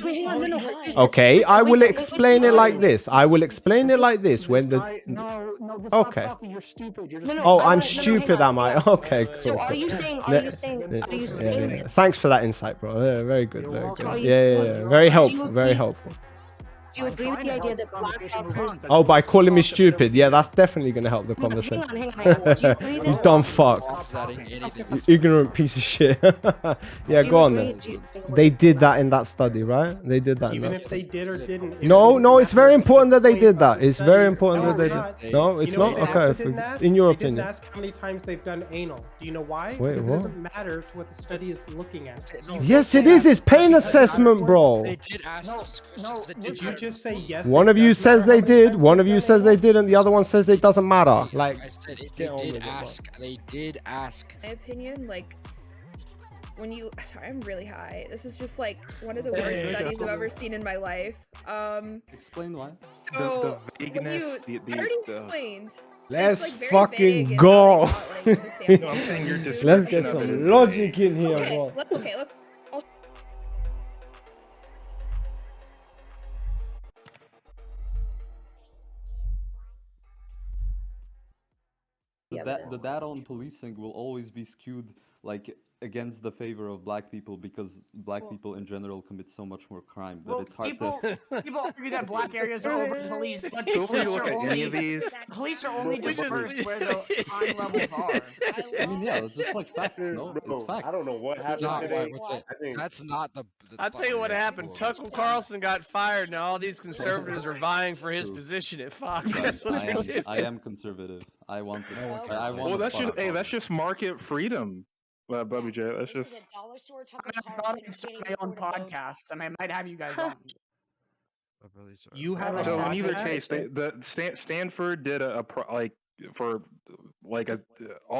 Wait, hang on, no, Okay, I will explain it like this. I will explain it like this. When the no, just okay. stop talking. You're stupid. You're No, just Oh, I I'm wanna- no, hang stupid, on, am I? hang on. Okay, cool. So are you saying that? Thanks for that insight, bro. Yeah, very good, You're very welcome. good. you- Yeah. Very helpful, very helpful. Do you agree with the idea that black talkers? Oh, by calling me stupid, yeah, that's definitely gonna help the conversation. Hang on. Do you agree You that dumb fuck. You ignorant piece of shit. Yeah, go on then. They did that in that study, right? They did that. Even if they did or didn't. No, it's very important that they did that. It's very important No, that they it's did. No, it's not. Okay, in your opinion. They didn't ask how many times they've done anal. Do you know why? Wait, because what? it doesn't matter to what the study is looking at. Yes, it is. It's pain assessment, bro. They did ask those questions. Did you just say yes? One of you says they did. One of you says they didn't. The other one says it doesn't matter. Like, I said they did ask. They did ask. My opinion, like, when you, sorry, I'm really high. This is just like one of the worst studies I've ever seen in my life. Explain why. So when you, I already explained. let's It's, like, very fucking vague in go. how they got, like, the sample I'm saying you're just Let's get some logic in here, bro. Okay, let's. The data on policing will always be skewed like against the favor of black people because black people in general commit so much more crime that it's hard to. People argue that black areas are over-policed, but Feel free to police look are at any of only these. police are only dispersed where the crime levels are. I mean, yeah, it's just like facts, no? It's facts. I don't know what happened today. I think That's not the. I'll tell you what happened. Tucker Carlson got fired, and all these conservatives are vying for his position at Fox. That's what they did. I am conservative. I want this. I want. Well, that's just market freedom, Bubby J. That's just. I thought I'd start my own podcast. I mean, I might have you guys on. You have So a in either podcast? case, Stanford did all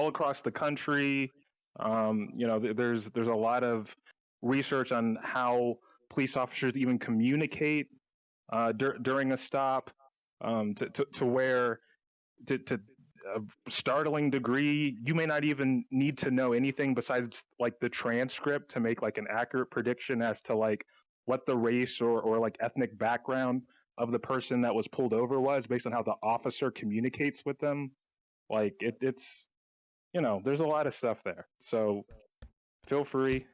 across the country. You know, there's a lot of research on how police officers even communicate during a stop, to where to a startling degree you may not even need to know anything besides like the transcript to make like an accurate prediction as to like what the race or like ethnic background of the person that was pulled over was based on how the officer communicates with them. Like it's you know, there's a lot of stuff there, so feel free.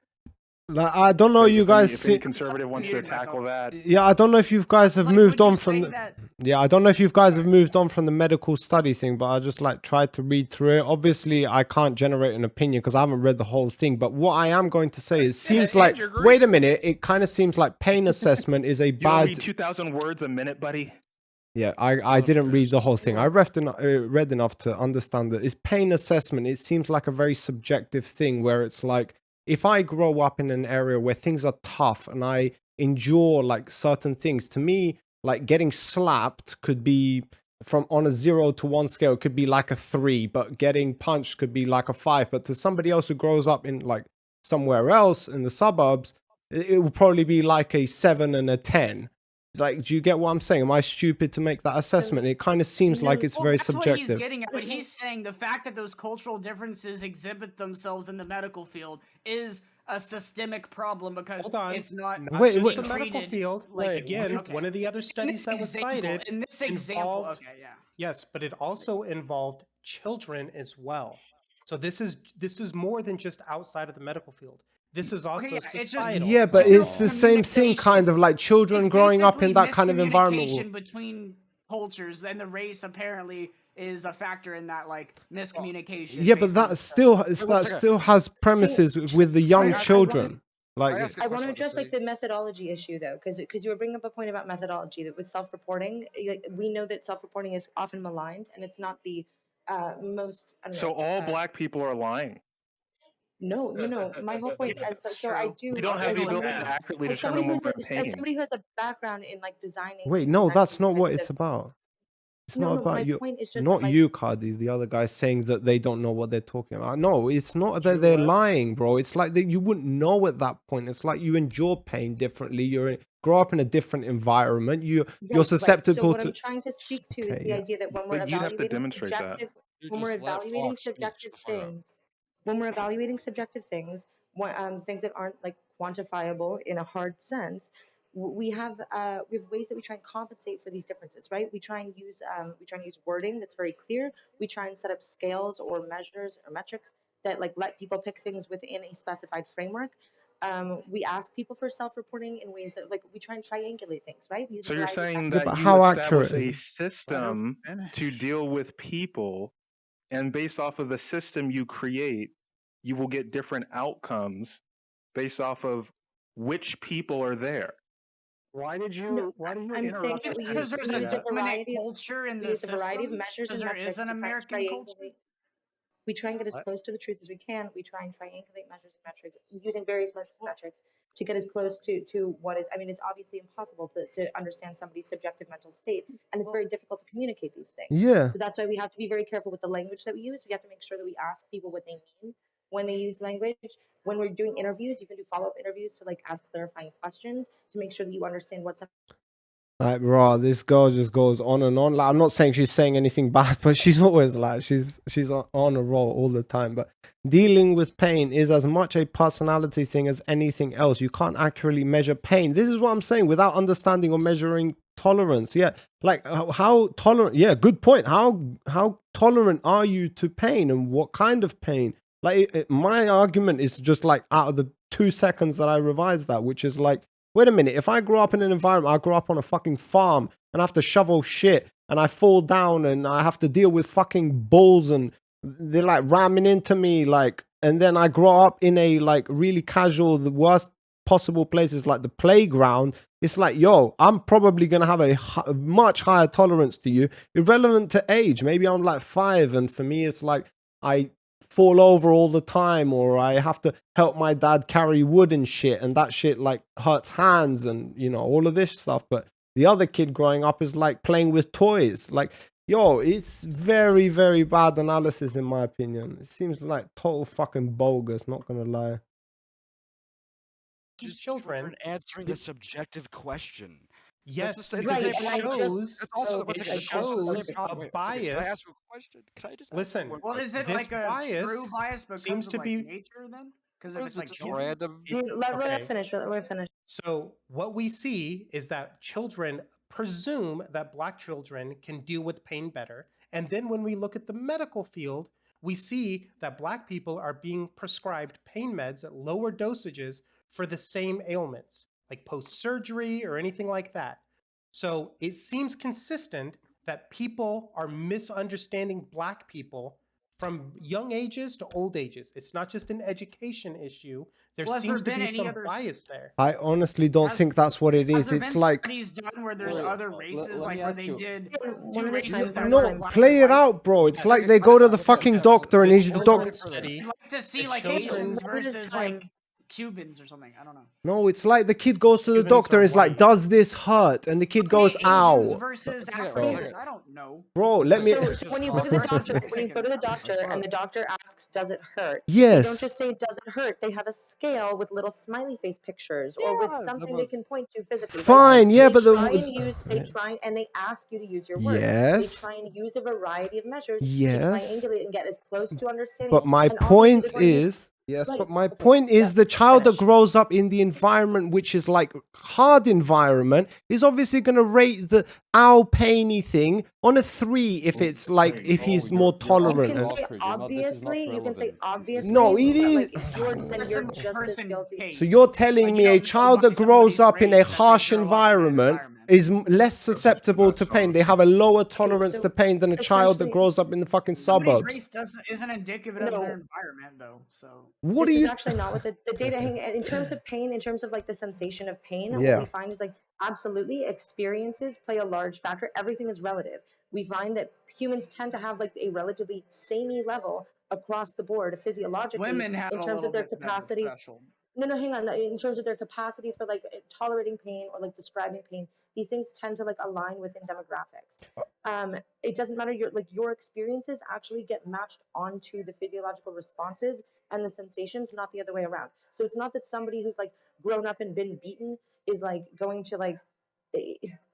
Like, I don't know, you guys. If any conservative wants to tackle that. Yeah, I don't know if you guys have moved on from. Yeah, I don't know if you guys have moved on from the medical study thing, but I just like tried to read through it. Obviously, I can't generate an opinion because I haven't read the whole thing. But what I am going to say is, seems like. Wait a minute, it kind of seems like pain assessment is a You don't bad. read 2,000 words a minute, buddy. Yeah, I didn't read the whole thing. I read enough to understand that it's pain assessment. It seems like a very subjective thing where it's like, if I grow up in an area where things are tough and I endure like certain things, to me, like getting slapped could be from on a 0 to 1 scale, it could be like a 3, but getting punched could be like a 5. But to somebody else who grows up in like somewhere else in the suburbs, it will probably be like a 7 and a 10. Like, do you get what I'm saying? Am I stupid to make that assessment? It kind of seems like it's very subjective. That's what he's getting at, but he's saying the fact that those cultural differences exhibit themselves in the medical field is a systemic problem because it's not just the medical field. Like again, one of the other studies that was cited in this example. Okay, yeah. Yes, but it also involved children as well. So this is more than just outside of the medical field. This is also societal. Yeah, but it's the same thing, kind of like children growing up in that kind of environment. Between cultures, and the race apparently is a factor in that, like miscommunication. Yeah, but that still has premises with the young children. Like, I want to address like the methodology issue though, because you were bringing up a point about methodology that with self-reporting, like, we know that self-reporting is often maligned, and it's not the most. So all black people are lying. No. My whole point is, so I do. You don't have the ability to accurately determine what we're paying. As somebody who has a background in like designing. wait, no, that's not what it's about. It's not about you. Not you, Cardi. The other guy saying that they don't know what they're talking about. No, it's not that they're lying, bro. It's like that you wouldn't know at that point. It's like you endure pain differently. You grow up in a different environment. You're susceptible So what to. I'm trying to speak to is the idea that when we're evaluating subjective things. When we're evaluating subjective things, things that aren't like quantifiable in a hard sense, we have ways that we try and compensate for these differences, right? We try and use wording that's very clear. We try and set up scales or measures or metrics that like let people pick things within a specified framework. We ask people for self-reporting in ways that like we try and triangulate things, right? We use So a you're variety of saying methods. that but you how establish accurate a is it? system to deal with people, and based off of the system you create, you will get different outcomes based off of which people are there. Why did you No, interrupt saying me that we to Because use there's say a that? dominant culture in we the use a variety of system. measures Because and there is metrics an to try and American culture. triangulate. We try and get as What? close to the truth as we can. We try and triangulate measures and metrics using various measures and metrics to get as close to what is. I mean, it's obviously impossible to understand somebody's subjective mental state, and it's very difficult to communicate these things. Yeah. So that's why we have to be very careful with the language that we use. We have to make sure that we ask people what they mean when they use language. When we're doing interviews, you can do follow-up interviews to like ask clarifying questions to make sure that you understand what's. Like, raw, this girl just goes on and on. Like, I'm not saying she's saying anything bad, but she's always like, she's on a roll all the time. But dealing with pain is as much a personality thing as anything else. You can't accurately measure pain. This is what I'm saying, without understanding or measuring tolerance. Yeah, like how tolerant. Yeah, good point. How tolerant are you to pain, and what kind of pain? Like, my argument is just like out of the 2 seconds that I revised that, which is like, wait a minute, if I grew up in an environment, I grew up on a fucking farm and I have to shovel shit and I fall down and I have to deal with fucking bulls and they're like ramming into me, like, and then I grow up in a like really casual, the worst possible places like the playground. It's like, yo, I'm probably going to have a much higher tolerance to you, irrelevant to age. Maybe I'm like 5 and for me, it's like, I fall over all the time, or I have to help my dad carry wood and shit, and that shit like hurts hands and you know all of this stuff. But the other kid growing up is like playing with toys. Like, yo, it's very, very bad analysis in my opinion. It seems like total fucking bogus, not gonna lie. Just children answering a subjective question. Yes, That's because it and I just shows That's also spoke it like shows this. a Wait, bias. Can I ask you a question? Can I just ask Listen, one Well, question? is it this like a true bias bias because seems of to like be nature then? Because What if is it's it, like just children. random? Let okay. us finish. Let me finish. So what we see is that children presume that Black children can deal with pain better. And then when we look at the medical field, we see that Black people are being prescribed pain meds at lower dosages for the same ailments, like post-surgery or anything like that. So it seems consistent that people are misunderstanding Black people from young ages to old ages. It's not just an education issue. There Well, has there seems to been be any some other bias there. I honestly don't Has- think that's what it Has is. there It's been like, studies done where there's Wait, other let races, me like where ask they you. did One two at a time. races that were no, black play and it white? out, bro. It's Yes. like they go to the Yes, fucking yes. doctor and The he's the children doctor. study. I'd like to see The like children- Asians One at a versus like time. Cubans or something. I don't know. No, it's like the kid goes to the Cubans doctor are and is like, white. does this hurt? And the kid goes, Asians ow. versus One second, Africans. I don't know. Bro, let me. So when you go to the doctor, Mexicans. when you go to the doctor and the doctor asks, "Does it hurt?" They Yes. don't just say, "Does it hurt?" They have a scale with little smiley face pictures or with something they can point to physically. Right? Fine, yeah, They but try and the. and they ask you to use your words. They Yes. try and use a variety of measures to Yes. triangulate and get as close to understanding. But my And obviously point they're going to use- is. Yes, Right, but my okay, point is yeah, the child that finish. grows up in the environment which is like hard environment is obviously going to rate the ow painy thing on a 3 if it's like if he's more tolerant. You and- can say obviously, you can say obviously, No, it but is. like you're Person by just as person guilty. case. So you're telling Like, me you a don't know child by that grows somebody's up in a race that they harsh grow up in that environment is less susceptible to pain. They have a lower tolerance to pain than a child that essentially- grows up in the fucking Somebody's suburbs. race isn't indicative of their environment though. So What this are is you? actually not what the data hang in terms of pain, in terms of like the sensation of pain. Yeah. What we find is like absolutely experiences play a large factor. Everything is relative. We find that humans tend to have like a relatively samey level across the board physiologically women have in a terms little of their bit better capacity. threshold. No, hang on. In terms of their capacity for like tolerating pain or like describing pain, these things tend to like align within demographics. It doesn't matter your experiences actually get matched onto the physiological responses and the sensations, not the other way around. So it's not that somebody who's like grown up and been beaten is like going to like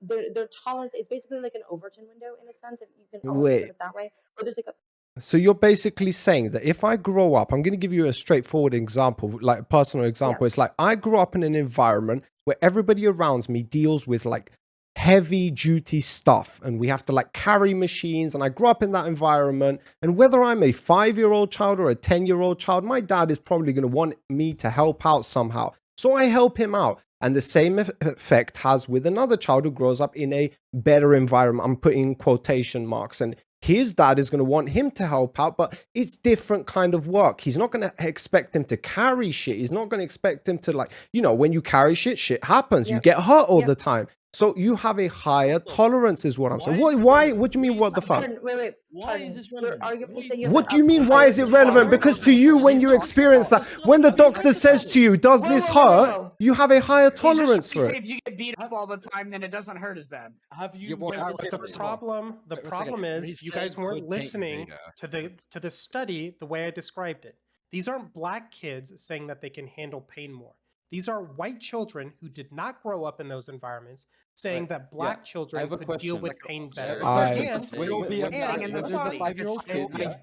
their tolerance. It's basically like an Overton window in a sense, if you can almost think of Wait. it that way. Or there's like a So you're basically saying that if I grow up, I'm going to give you a straightforward example, like a personal example. Yes. It's like I grew up in an environment where everybody around me deals with like heavy duty stuff and we have to like carry machines, and I grew up in that environment, and whether I'm a 5-year-old child or a 10-year-old child, my dad is probably going to want me to help out somehow, so I help him out. And the same effect has with another child who grows up in a better environment. I'm putting quotation marks. And his dad is going to want him to help out, but it's different kind of work. He's not going to expect him to carry shit. He's not going to expect him to, like, you know, when you carry shit happens. You get hurt all the time. So you have a higher tolerance is what I'm saying. Why? What do you mean, what the fuck? Wait. Why is this relevant? What do you mean, why is it relevant? Because to you, when you experience that, when the doctor says to you, does this hurt? You have a higher tolerance for it. If you get beat up all the time, then it doesn't hurt as bad. Have you? The problem is you guys weren't listening to the study the way I described it. These aren't black kids saying that they can handle pain more. These are white children who did not grow up in those environments saying that black children could deal with pain better. I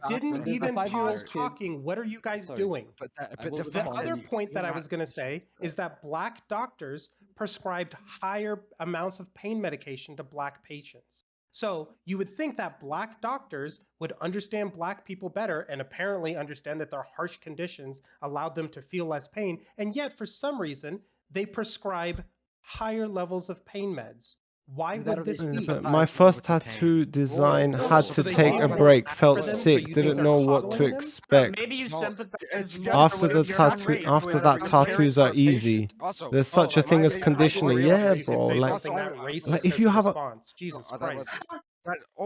didn't even pause talking. What are you guys doing? The other point that I was going to say is that black doctors prescribed higher amounts of pain medication to black patients. So you would think that black doctors would understand black people better and apparently understand that their harsh conditions allowed them to feel less pain. And yet, for some reason, they prescribe higher levels of pain meds. Why would this be? My first tattoo design had to take a break, felt sick, didn't know what to expect. Maybe you sympathize After that, tattoos are easy. There's such a thing as conditioning. Yeah, bro. Like if you have a Jesus Christ.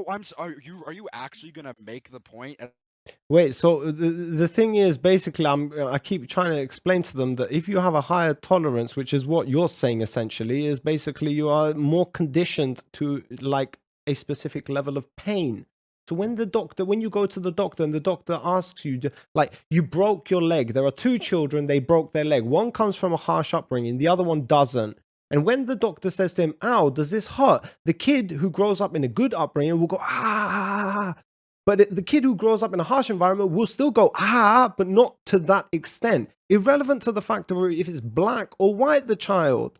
I'm sorry. Are you actually gonna make the point? Wait, so the thing is, basically, I keep trying to explain to them that if you have a higher tolerance, which is what you're saying essentially, is basically you are more conditioned to like a specific level of pain. So when you go to the doctor and the doctor asks you, like, you broke your leg. There are two children, they broke their leg. One comes from a harsh upbringing, the other one doesn't. And when the doctor says to him, ow, does this hurt? The kid who grows up in a good upbringing will go, ah. But the kid who grows up in a harsh environment will still go, ah, but not to that extent. Irrelevant to the fact of if it's black or white, the child.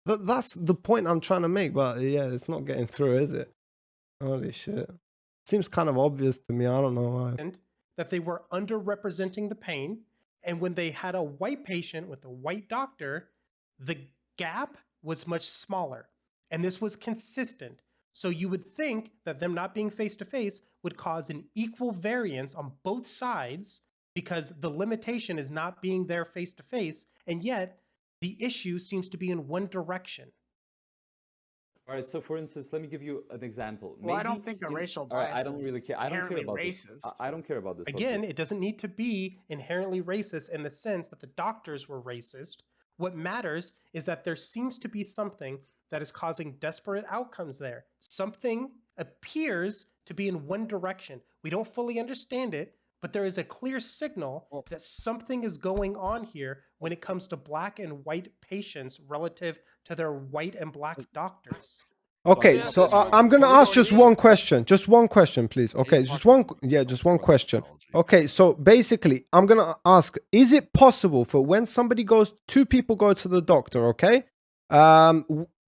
That's the point I'm trying to make. But yeah, it's not getting through, is it? Holy shit. Seems kind of obvious to me. I don't know why. That they were underrepresenting the pain. And when they had a white patient with a white doctor, the gap was much smaller. And this was consistent. So you would think that them not being face-to-face would cause an equal variance on both sides because the limitation is not being there face-to-face, and yet the issue seems to be in one direction. All right, so for instance, let me give you an example. Well, I don't think a racial bias I don't really care. I don't care about racist. this. I don't care about this. Again, it doesn't need to be inherently racist in the sense that the doctors were racist. What matters is that there seems to be something that is causing desperate outcomes there. Something appears to be in one direction. We don't fully understand it, but there is a clear signal that something is going on here when it comes to black and white patients relative to their white and black doctors. Okay, so I'm going to ask just one question. Just one question, please. Okay, just one question. Okay, so basically, I'm going to ask, is it possible for when two people go to the doctor, okay?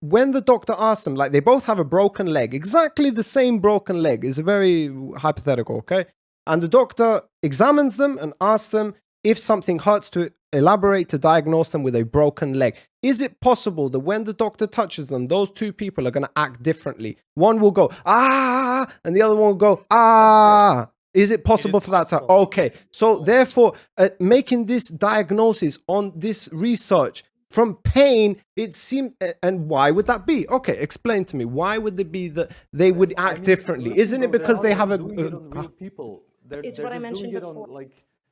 When the doctor asks them, like they both have a broken leg, exactly the same broken leg, is a very hypothetical, okay? And the doctor examines them and asks them if something hurts to elaborate to diagnose them with a broken leg. Is it possible that when the doctor touches them, those two people are going to act differently? One will go, ah, and the other one will go, ah. Is it possible for that to? Okay, so therefore, making this diagnosis on this research from pain, it seems, and why would that be? Okay, explain to me. Why would it be that they would act differently? Isn't it because they have a? People. It's what I mentioned before.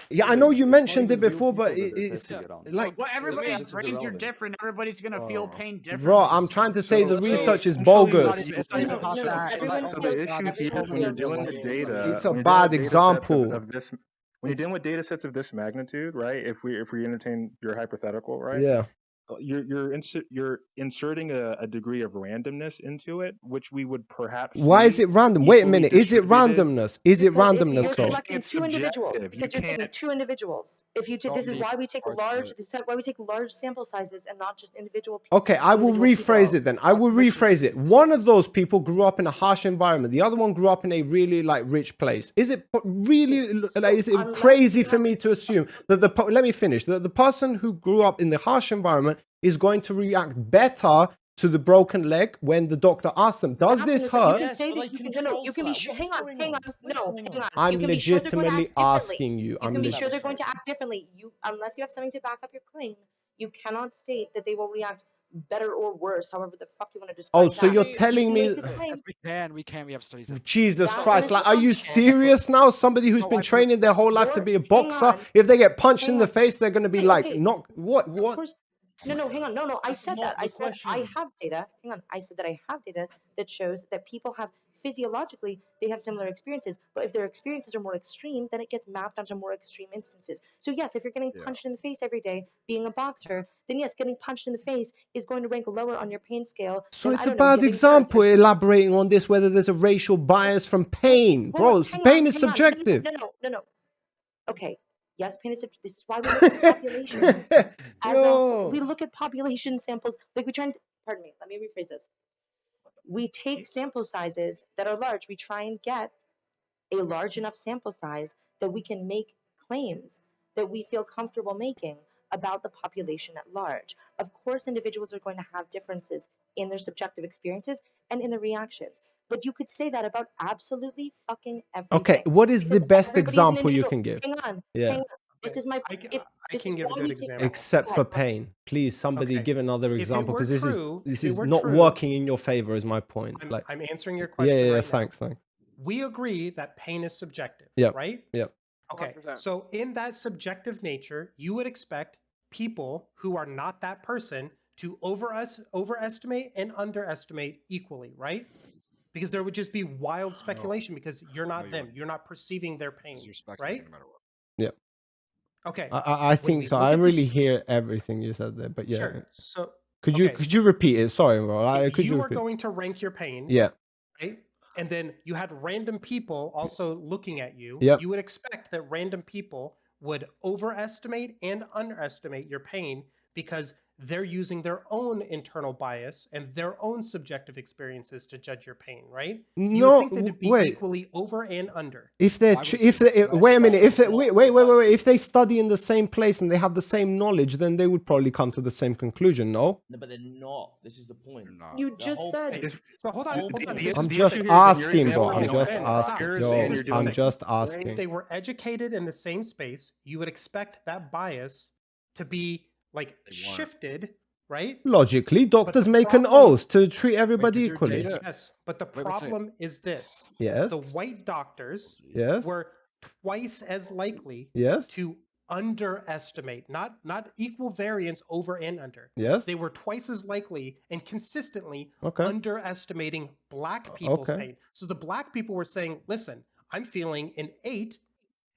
Yeah, I know you mentioned it before, but it's like... Well, everybody's brains are different. Everybody's going to feel pain differently. Bro, I'm trying to say the research is bogus. So the issue here is when you're dealing with data... It's a bad example. When you're dealing with data sets of this magnitude, right? If we entertain your hypothetical, right? Yeah. you're inserting a degree of randomness into it, which we would perhaps Why is see it random? Wait a equally minute. Is it distributed. randomness? Is it Because if randomness you're though? selecting It's two individuals, subjective. You because you're taking can't. two individuals. If you So this is many why we take parts of large. it. This is why we take large sample sizes and not just individual people. Okay, I will rephrase it then. I will rephrase it. One of those people grew up in a harsh environment. The other one grew up in a really like rich place. Is it really like, is it crazy for me to assume that let me finish. The person who grew up in the harsh environment is going to react better to the broken leg when the doctor asks them, does this hurt? You can say that you can be sure. Hang on. Hang on. I'm You can be sure they're going to legitimately act differently. asking you. You can be sure they're going to act differently. Unless you have something to back up your claim, you cannot state that they will react better or worse, however the fuck you want to describe Oh, so that. you're telling me... Yes, we can. We have studies. Jesus Christ, like, are you serious now? Somebody who's been training their whole life to be a boxer, if they get punched in the face, they're going to be like, not, what? Of course, no, hang on. No, I said that. I said I have data. Hang on. I said that I have data that shows that people have physiologically, they have similar experiences, but if their experiences are more extreme, then it gets mapped onto more extreme instances. So yes, if you're getting punched in the face every day, being a boxer, then yes, getting punched in the face is going to rank lower on your pain scale. So it's a bad example elaborating on this, whether there's a racial bias from pain. Bro, pain is subjective. No. Okay. Yes, pain is subjective. This is why we look at populations. We look at population samples. Like we try and, pardon me, let me rephrase this. We take sample sizes that are large. We try and get a large enough sample size that we can make claims that we feel comfortable making about the population at large. Of course, individuals are going to have differences in their subjective experiences and in their reactions. But you could say that about absolutely fucking everything. Okay, what is the best example you can give? Hang on. This is my. I can give a good example. Except for pain, please. Somebody give another example, because this is not working in your favor. Is my point. I'm answering your question. Yeah. Thanks. We agree that pain is subjective. Yeah. Right. Yeah. Okay. 100%. So in that subjective nature, you would expect people who are not that person to overestimate and underestimate equally, right? Because there would just be wild speculation because you're not them. You're not perceiving their pain, right? No matter what. Yeah. Okay. I think so. I really hear everything you said there, but yeah. Sure. So could you repeat it? Sorry, bro. If you were going to rank your pain, yeah, right? And then you had random people also looking at you, yep. You would expect that random people would overestimate and underestimate your pain because they're using their own internal bias and their own subjective experiences to judge your pain, right? You would think that it'd be equally over and under. If they're wait a minute, if they wait, if they study in the same place and they have the same knowledge, then they would probably come to the same conclusion, no? No, but they're not. This is the point. You just said. So hold on. I'm just asking, bro. I'm just asking. If they were educated in the same space, you would expect that bias to be like shifted, right? Logically, doctors make an oath to treat everybody equally. Yes, but the problem is this. Yes. The white doctors were twice as likely to underestimate, not equal variance over and under. Yes. They were twice as likely and consistently underestimating black people's pain. So the black people were saying, listen, I'm feeling an 8,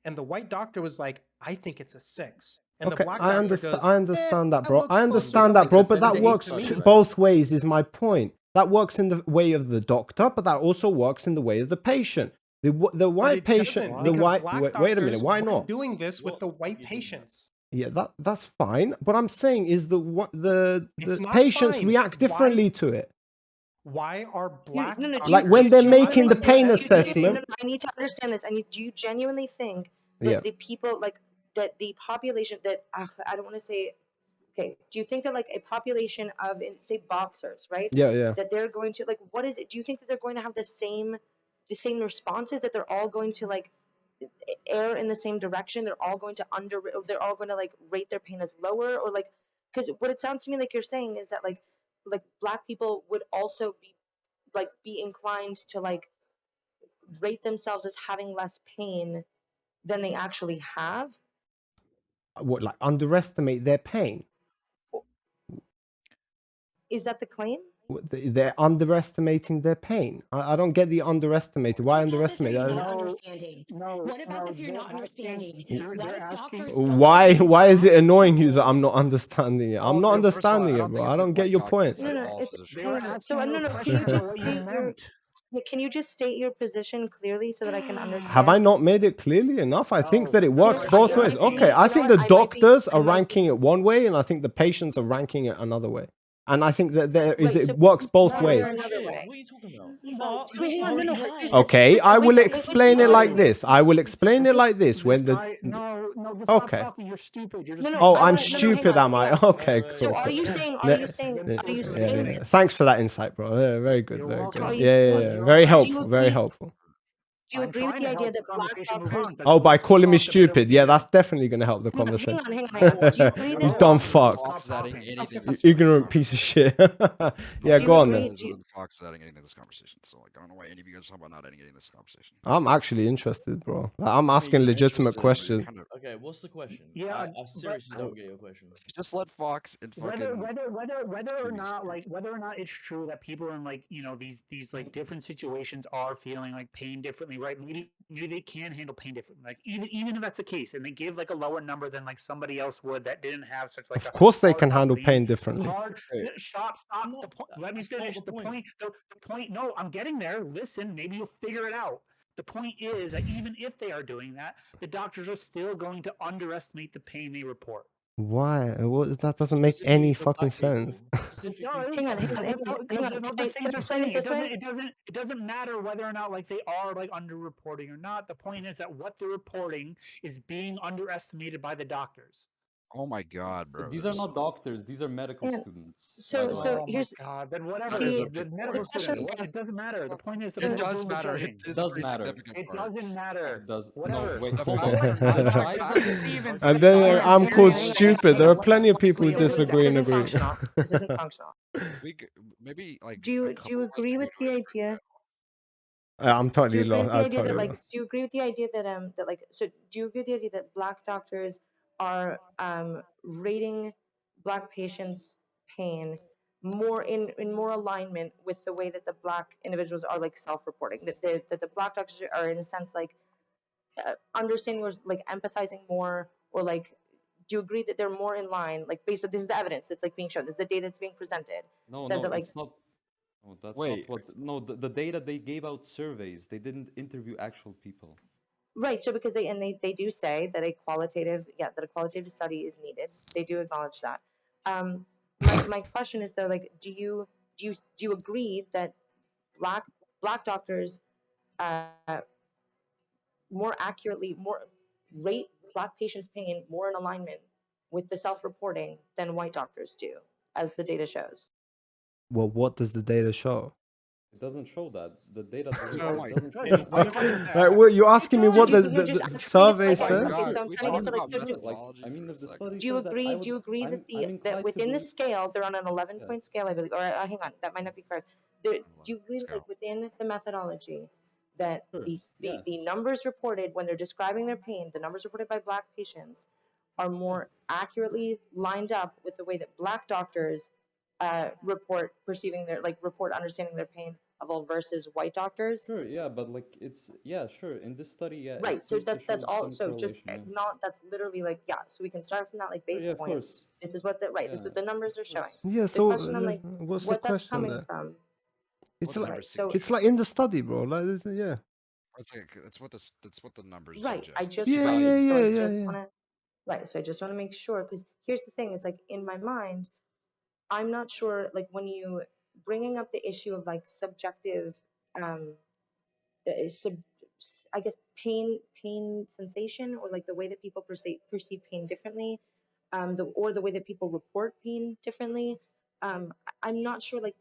and the white doctor was like, I think it's a 6. And the black I understand that, bro. I understand that, bro. But that works both ways, is my point. That works in the way of the doctor, but that also works in the way of the patient. The white patient, wait a minute, why not? Doing this with the white patients. Yeah, that's fine. What I'm saying is the patients react differently to it. Why are black like when they're making the pain assessment? I need to understand this. Do you genuinely think that the people that the population that I don't want to say, okay, do you think that like a population of say boxers, right? Yeah. That they're going to what is it? Do you think that they're going to have the same responses, that they're all going to err in the same direction? They're all going to they're all going to rate their pain as lower, or because what it sounds to me like you're saying is that like black people would also be inclined to rate themselves as having less pain than they actually have. What, underestimate their pain? Is that the claim? They're underestimating their pain. I don't get the underestimated. Why underestimate? Understanding. What about this? You're not understanding. Why is it annoying you that I'm not understanding it? I'm not First of all, understanding it, bro. I don't get your point. No, it's so no. Can you just state your? Can you just state your position clearly so that I can understand? Have I not made it clearly enough? I think that it works both ways. Okay, I think the I might be- doctors I are might be- ranking it one way, and I think the patients are ranking it another way. And I think that there is Right, so it works both one way or ways. another way. What are you talking about? Wait, hang on, no. Okay, I will let's explain be it like honest. this. I will explain it like this. When the No, that's Okay. not talking. You're stupid. You're No, just no, Oh, I I'm wanna- no, no, hang stupid, on, am I? hang on. Okay, cool. So are you saying? Are you saying? Yeah. Thanks for that insight, bro. Yeah, very good, You're very welcome. good. So Yeah. Very helpful, very agree- helpful. Do you I'm agree with trying the to idea help that the black conversation move doctors? on. That's Oh, all by it's calling me talked about over stupid. here. Yeah, that's definitely gonna help the Hang on, conversation. hang on. Do you agree You that dumb Stop fuck. Fox is adding talking. anything. Okay. this Ignorant piece of shit. Yeah, Do go you on agree- then. do you- Fox is adding anything to this conversation. So like, I don't know why any of you guys are talking about not adding anything to this conversation. I'm actually interested, bro. Like, I'm asking you're legitimate interested, but you're questions. kind of- Okay, what's the question? Yeah, I seriously don't get your question. Just let Fox and fucking. whether or Judy not speak. whether or not it's true that people in these like different situations are feeling like pain differently, right? Maybe they can handle pain differently. Like even if that's the case, and they give like a lower number than like somebody else would that didn't have such like. Of course, they hard can handle upbringing, pain differently. Stop. The point. Let me finish. The point. No, I'm getting there. Listen, maybe you'll figure it out. The point is that even if they are doing that, the doctors are still going to underestimate the pain they report. Why? That doesn't make any fucking sense. Hang on. It doesn't matter whether or not like they are like underreporting or not. The point is that what they're reporting is being underestimated by the doctors. Oh my god, bro. These are not doctors. These are medical students. So here's. God, then whatever. The Medical students. It doesn't matter. The point is, It does matter. It does matter. It doesn't matter. It does. Whatever. No, wait, hold on. And then I'm called stupid. There are plenty of people who disagree and agree. This isn't functional. Maybe like. Do you agree with the idea? I'm Do you totally agree lost. with the I'm idea that totally like? lost. Do you agree with the idea that that like? So do you agree with the idea that black doctors are rating black patients' pain more in more alignment with the way that the black individuals are like self-reporting? That the black doctors are in a sense like understanding or like empathizing more, or like, do you agree that they're more in line? Like, based on this is the evidence that's like being shown. This is the data that's being presented. No, Says that, like, it's not. No, that's Wait. not what. No, the data they gave out surveys. They didn't interview actual people. Right. So because they do say that a qualitative study is needed. They do acknowledge that. My question is though, like, do you agree that black doctors more accurately rate black patients' pain more in alignment with the self-reporting than white doctors do, as the data shows? Well, what does the data show? It doesn't show that. The data doesn't Right, well, you're asking me what the survey says? says? Okay, so I'm trying to get to I mean, if the study do you says that, agree? Do you agree that within the scale, they're on an 11-point scale, I believe, or hang on, that might not be correct. Do you agree that, like, within the methodology, that the numbers reported when they're describing their pain, the numbers reported by black patients, are more accurately lined up with the way that black doctors report understanding their pain level versus white doctors? Sure, yeah, but like sure. In this study, yeah. Right. So that's all. So just not. That's literally like, yeah. So we can start from that like base of point. course. This is what the this is what the numbers are showing. Yeah. The So question I'm like, what's the what that's question coming there? from? It's What's like the numbers it's like in the study, bro. Like yeah. That's what the numbers Right. suggest. I just Yeah. wanna. Right. So I just want to make sure, because here's the thing: is like in my mind, I'm not sure. Like when you bringing up the issue of like subjective, I guess pain sensation, or like the way that people perceive pain differently, or the way that people report pain differently. I'm not sure. Like,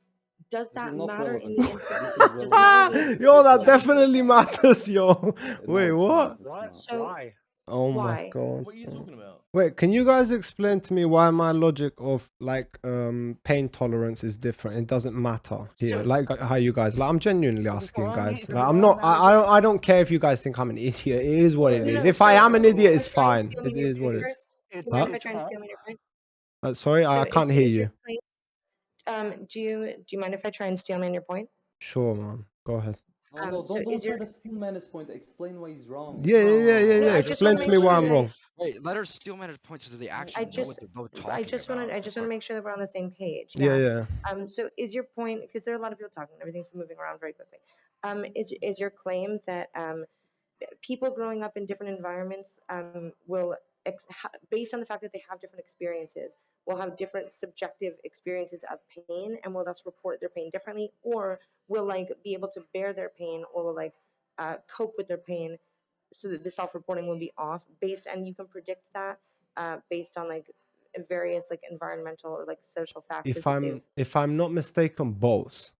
does that matter in the instance? Yo, that definitely matters, yo. Wait, what? Why? Oh my god. What are you talking about? Wait, can you guys explain to me why my logic of like pain tolerance is different? It doesn't matter here. Like how you guys, like, I'm genuinely asking, guys. Like, I'm not. I don't care if you guys think I'm an idiot. It is what it is. If I am an idiot, it's fine. It is what it is. Huh? Sorry, I can't hear you. Do you mind if I try and steel man your point? Sure, man. Go ahead. No, So don't is try your to steal man his point. Explain why he's wrong. No, I just Explain want to to me make why sure I'm that wrong. Wait, let her steal man's points so they actually know what they're both talking about. I just want to make sure that we're on the same page. Yeah, yeah. So is your point, because there are a lot of people talking, everything's moving around very quickly. Is your claim that people growing up in different environments will, based on the fact that they have different experiences, will have different subjective experiences of pain and will thus report their pain differently, or will like be able to bear their pain, or will like cope with their pain, so that the self-reporting will be off based, and you can predict that based on like various like environmental or like social factors that they've. If I'm not mistaken, both.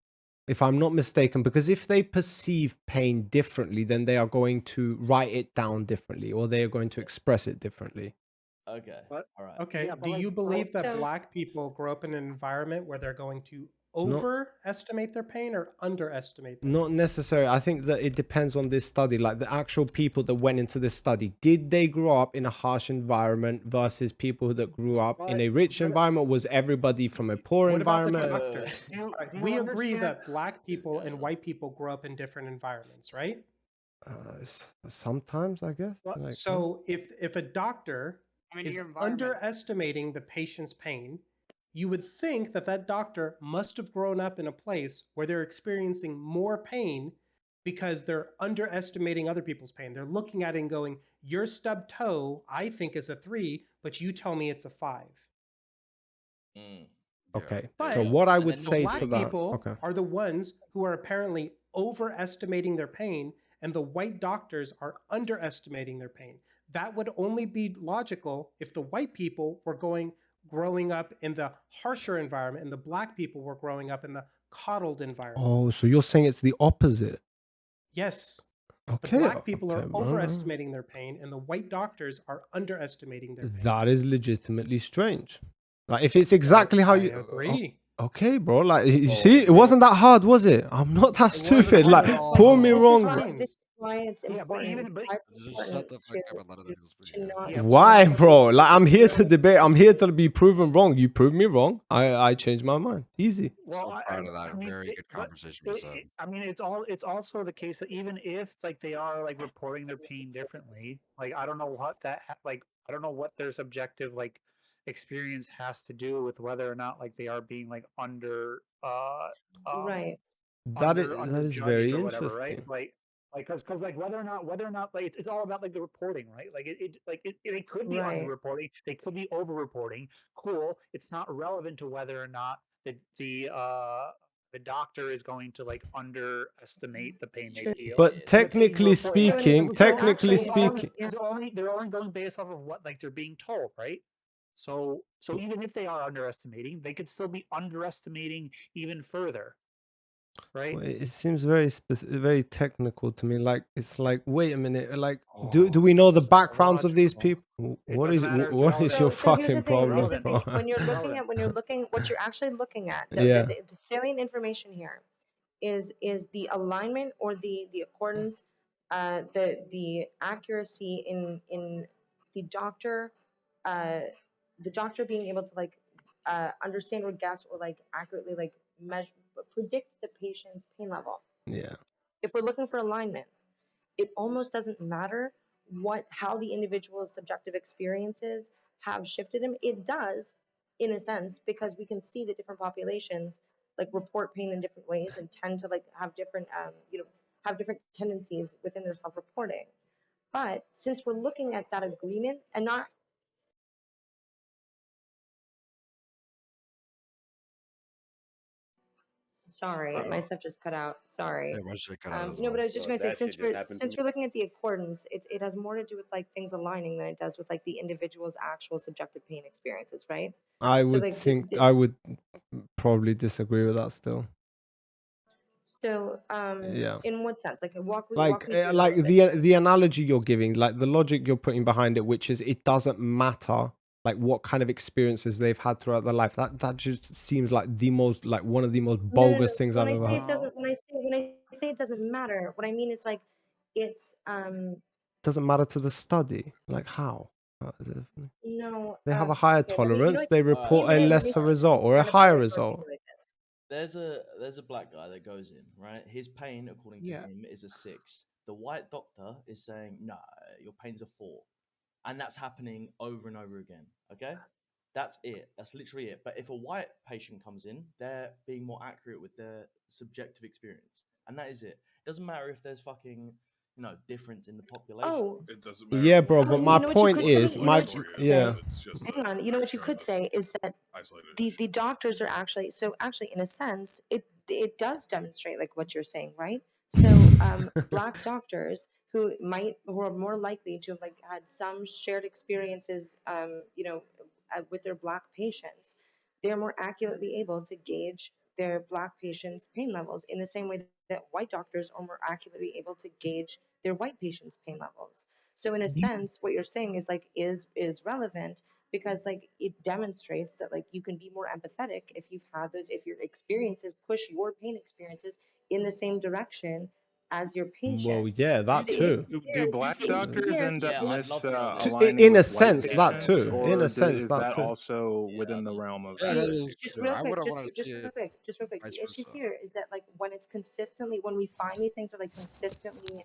If I'm not mistaken, because if they perceive pain differently, then they are going to write it down differently, or they are going to express it differently. Okay. But, All right. Okay. Yeah, but Do like, you believe that so- black people grow up in an environment where they're going to overestimate their pain or underestimate their Not pain? necessarily. I think that it depends on this study. Like the actual people that went into this study, did they grow up in a harsh environment versus people that grew up in a rich environment? Was everybody from a poor What about the environment? doctors? do you We agree understand- that black people and white people grow up in different environments, right? Sometimes, I guess. Like, So if a doctor I mean, is your environment. underestimating the patient's pain, you would think that that doctor must have grown up in a place where they're experiencing more pain because they're underestimating other people's pain. They're looking at it and going, your stub toe, I think is a 3, but you tell me it's a 5. okay. But So what I and would then the say black to that, people okay. are the ones who are apparently overestimating their pain, and the white doctors are underestimating their pain. That would only be logical if the white people were growing up in the harsher environment and the black people were growing up in the coddled environment. Oh, so you're saying it's the opposite? Yes. Okay. The black people are okay, overestimating their pain, and the white doctors are underestimating their pain. That is legitimately strange. Like if it's exactly how I you agree. Okay, bro. Like you see, it wasn't that hard, was it? I'm not that stupid. Like prove me wrong. This is why it's Yeah, but important. even- but- Shut the fuck up and let her do this. to not. Yeah, Why, bro? Like I'm here to debate. I'm here to be proven wrong. You prove me wrong. I changed my mind. Easy. Well, So proud of that. I mean, Very good but conversation we said. I mean, it's also the case that even if like they are like reporting their pain differently, like I don't know what that like I don't know what their subjective like experience has to do with whether or not like they are being like Right. That is underjudged very or whatever, interesting. right? Because like whether or not like it's all about like the reporting, right? Like it could be Right. underreporting, they could be overreporting. Cool. It's not relevant to whether or not the doctor is going to like underestimate the pain they feel. But technically So they're speaking, they're only going based off of what like they're being told, right? So even if they are underestimating, they could still be underestimating even further. Right. Well, it seems very very technical to me. Like it's like, wait a minute. Like, do we know the backgrounds of these people? What is your fucking problem, bro? When you're looking, what you're actually looking at, Yeah. the salient information here is the alignment or the accordance, the accuracy in the doctor being able to like understand or guess or like accurately like measure predict the patient's pain level. Yeah. If we're looking for alignment, it almost doesn't matter how the individual's subjective experiences have shifted him. It does, in a sense, because we can see that different populations like report pain in different ways and tend to like have different have different tendencies within their self-reporting. But since we're looking at that agreement and not Sorry, my stuff just cut out. Sorry. Yeah, my shit cut out as No, but I was well. just going to say, that shit just happened to since we're looking at the accordance, it has more to do with like things aligning than it does with like the individual's actual subjective pain experiences, right? I So, would like, think I would probably disagree with that still. So, Yeah. in what sense? Like, walk me Like through that a like little bit. the analogy you're giving, like the logic you're putting behind it, which is it doesn't matter like what kind of experiences they've had throughout their life. That just seems like the most like one of the most bogus things When I've I ever say heard. it doesn't, when I say it doesn't matter, what I mean is like, it's Doesn't matter to the study. Like how? no. They have a higher okay, let me- tolerance. what? They report a Even lesser maybe result or a one of higher us result. articulate this. there's a black guy that goes in, right? His pain, according to him, is a 6. The white doctor is saying, no, your pain's a 4. And that's happening over and over again. Okay? That's it. That's literally it. But if a white patient comes in, they're being more accurate with their subjective experience. And that is it. It doesn't matter if there's fucking, difference in the population. Oh, It doesn't matter. Yeah, bro, oh, but you my know what you point could say? is, You know my what you could yeah. say? It's just Hang on. You know what you could say is that isolated. the doctors are actually, so actually in a sense it does demonstrate like what you're saying, right? So black doctors who are more likely to have like had some shared experiences with their black patients, they're more accurately able to gauge their black patients' pain levels in the same way that white doctors are more accurately able to gauge their white patients' pain levels. So in a sense, what you're saying is like is relevant because like it demonstrates that like you can be more empathetic if you've had those, if your experiences push your pain experiences in the same direction as your patient. Well, yeah, that too. Do black doctors end up misaligning In a with white sense, that patients, too. In or a sense, is that that too. also within the realm of Yeah, that accuracy? is Just true. real I quick, would want to see real it quick, just real quick. vice The issue versa. here is that like when it's consistently, when we find these things are like consistently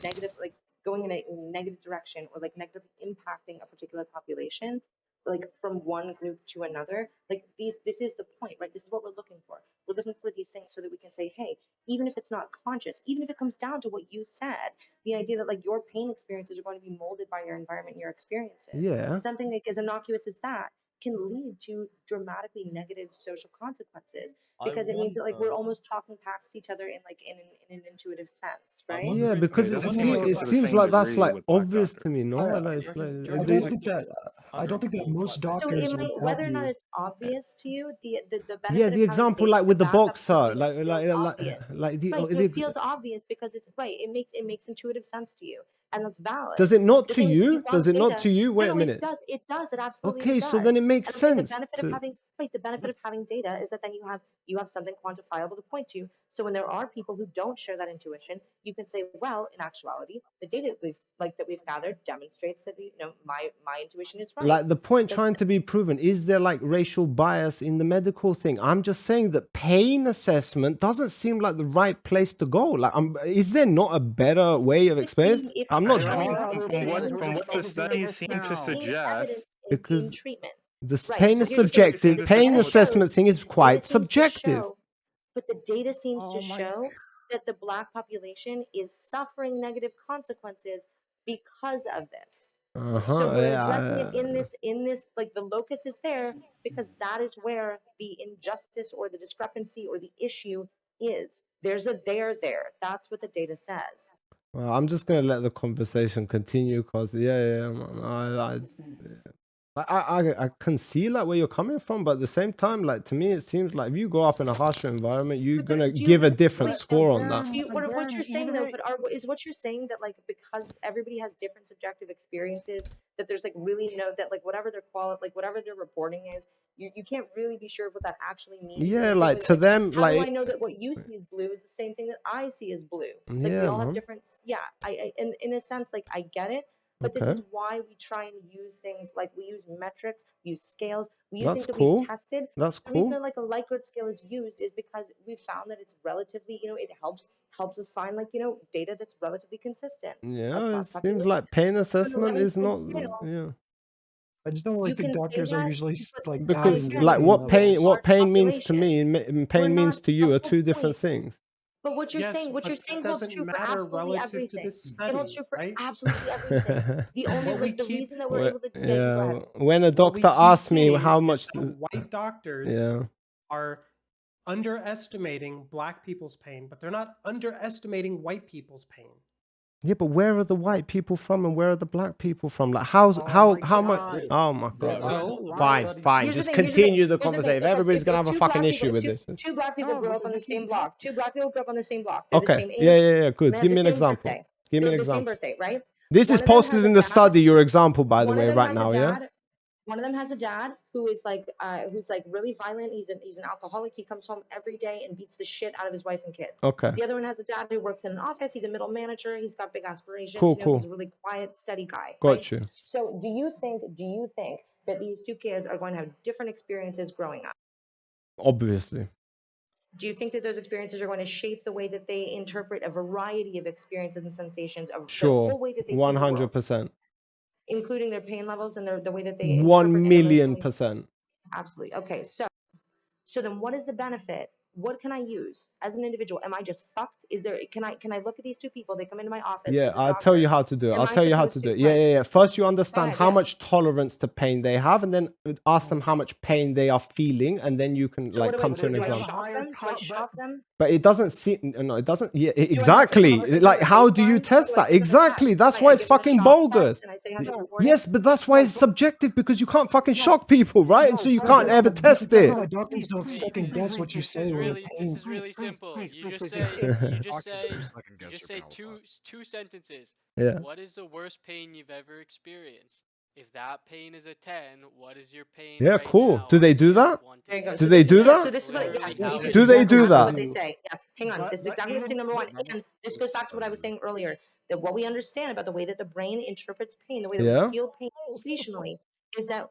negative, like going in a negative direction or like negatively impacting a particular population, like from one group to another, like this is the point, right? This is what we're looking for. We're looking for these things so that we can say, hey, even if it's not conscious, even if it comes down to what you said, the idea that like your pain experiences are going to be molded by your environment and your experiences, Yeah. something like as innocuous as that can lead to dramatically negative social consequences because it means that like we're almost talking past each other in like in an intuitive sense, right? Yeah, because it doesn't seem like it it's to the seems same like that's degree like with black obvious to doctors. me, no? Like, it's like, I don't think that most So doctors it would might, tell whether or not you. it's obvious to you, the yeah, benefit the of having example data like to with the back up boxer, something that feels obvious. like the, Right, so the it feels obvious because it's right. It makes intuitive sense to you, and that's valid. does it not The to thing is, you you? Does want it not data. to you? No, Wait a no, it minute. does. It does. It absolutely Okay, so then does. it makes And I'm saying the sense benefit of to. having right. The benefit of having data is that then you have something quantifiable to point to. So when there are people who don't share that intuition, you can say, well, in actuality, the data that we've gathered demonstrates that my intuition is right. Like the point That's trying to be proven, is there like racial bias in the medical thing? I'm just saying that pain assessment doesn't seem like the right place to go. Like, is there not a better way of explaining? I'm not I mean, from what the studies seem to suggest, because in treatment. the Right. pain So is here's the thing. subjective. The Pain data assessment thing is data quite seems to subjective. show, but the data seems to show that the black population is suffering negative consequences because of this. So we're addressing it in this like the locus is there because that is where the injustice or the discrepancy or the issue is. There's a there there. That's what the data says. Well, I'm just gonna let the conversation continue because I can see like where you're coming from, but at the same time, like to me, it seems like if you grow up in a harsher environment, you're gonna give a different score on that. What you're saying though, but is what you're saying that like because everybody has different subjective experiences, that there's like really that like whatever their like whatever their reporting is, you can't really be sure of what that actually means. Yeah, like to them, how do I like know that what you see as blue is the same thing that I see as blue? Like we yeah, all have man. different. Yeah, I in a sense like I get it. But this Okay. is why we try and use things like we use metrics, we use scales, we use That's things that cool. we've tested. That's The reason cool. that like a Likert scale is used is because we found that it's relatively, it helps us find like, data that's relatively consistent. Yeah, it seems population. like pain So an assessment is 11-point not. scale, Yeah. I just don't really you think can say doctors are that, usually but like Because guiding like pain what levels. pain means to me populations. and We're pain means not to the you are whole two different point. things. But what you're Yes, saying, but that holds doesn't true for matter absolutely relative to everything. this It holds study, true for right? absolutely everything. The only What we like the keep reason that we're able to go Yeah, ahead. when a what we doctor keep asks me seeing how is much, that white doctors yeah, are underestimating black people's pain, but they're not underestimating white people's pain. yeah, but where are the white people from and where are the black people from? Like, how much? Oh my god! So, Fine. Here's the Just thing, continue the here's the thing. conversation. Everybody's gonna have a two fucking black people, issue with this. two black people grow up on the same block. Two black people grow up on the same block. They're the Okay. same age. Yeah. Good. They have Give the me an same example. birthday. Give They me an have the same example. birthday, right? This is One of them posted has a in the dad. study. Your example, by the One way, of them right has now. a Yeah. dad. One of them has a dad who's like really violent. He's an alcoholic. He comes home every day and beats the shit out of his wife and kids. Okay. The other one has a dad who works in an office. He's a middle manager. He's got big aspirations. Cool. He's a really quiet, steady guy. Got right? you. So do you think that these two kids are going to have different experiences growing up? Obviously. Do you think that those experiences are going to shape the way that they interpret a variety of experiences and sensations of the Sure, whole way that they see the world, 100%. including their pain levels and the way that they interpret 1 and million emotionally? percent. Absolutely. Okay, so then what is the benefit? What can I use as an individual? Am I just fucked? Is there can I look at these two people, they come into my office Yeah, as a I'll tell doctor. you how to do it. Am I'll I tell you how supposed to to do it. Yeah, yeah, yeah. First, you understand ahead, how yeah. much tolerance to pain they have, and then ask them how much pain they are feeling, and then you can So what like do I come do? to an Do I example. shock them? Do I shock them? But it doesn't seem, no, it doesn't. Yeah, Do I have to exactly. do Like, a how do you baseline? test Do I that? give them a Exactly. test? That's Right, why I it's give them a fucking shock bogus. test and I say, how's it reporting? Yes, but that's why it's subjective, because you can't fucking shock people, right? And so you can't ever test it. Doctors don't second guess what you say. This is really simple. You just say two sentences. Yeah. What is the worst pain you've ever experienced? If that pain is a 10, what is your pain Yeah, right cool. now Do on they a do scale that? of 1 to There you go. 10? Do So they this is do what, that? so this is what, yes, Literally you Do they do exactly that? what they say. Yes, hang on. This is exactly what I'm saying, number one. And this goes back to what I was saying earlier, that what we understand about the way that the brain interprets pain, the way that Yeah. we feel pain computationally, is that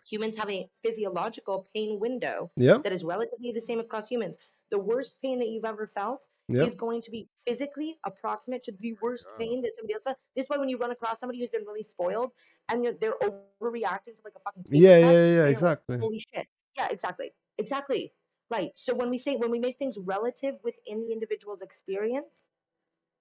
humans have a physiological pain window Yeah. that is relatively the same across humans. The worst pain that you've ever felt Yeah. is going to be physically approximate to the worst pain that somebody else felt. This is why when you run across somebody who's been really spoiled and they're overreacting to like a fucking paper Yeah, cut, yeah, yeah, and you're like, exactly. holy shit. Yeah, exactly. Exactly. Right. So when we make things relative within the individual's experience,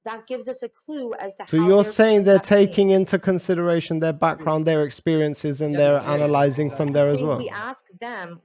that gives us a clue as to So how you're they're saying feeling they're that pain. taking into consideration their background, their experiences, and they're analyzing from there as well. We ask them,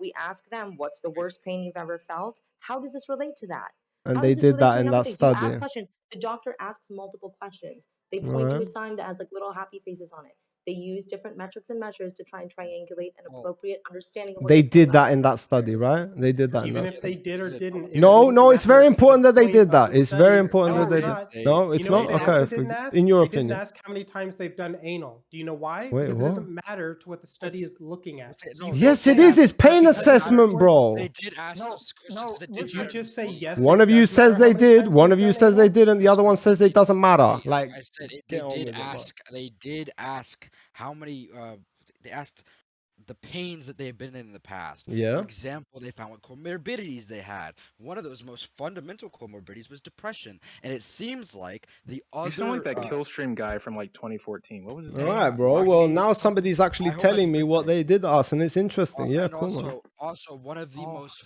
what's the worst pain you've ever felt? How does this relate to that? And How they does this did relate that to a in number of that things? You ask study. questions. The doctor asks multiple questions. They All point to a right. sign that has like little happy faces on it. They use different metrics and measures to try and triangulate an appropriate understanding of what They you're feeling. did that in that study, right? They did that in Even that if they study. did or didn't, it No, wouldn't no, it's very matter to the important that they point did of that. the It's very study. important No, that it's they not. did. No, it's You know not. what they Okay, also if didn't we- ask? in your They didn't opinion. ask how many times they've done anal. Do you know why? Wait, Because it what? doesn't matter to what the study is looking at. So you Yes, can't it say is. It's pain because assessment, bro. They did ask those questions because it Did did you matter. just say yes? One it of you does says matter how they many did. times One they've of you done says they anal? didn't. The other one says it doesn't matter. Like, I said get they on did with it, bro. ask. They did ask how many. They asked the pains that they've been in the past. Yeah. For example, they found what comorbidities they had. One of those most fundamental comorbidities was depression, and it seems like the other. You sound like that Killstream guy from like 2014. What was his All name? right, bro. Well, now somebody's actually telling me what they did us, and it's interesting. Yeah, and cool, man. also one of the most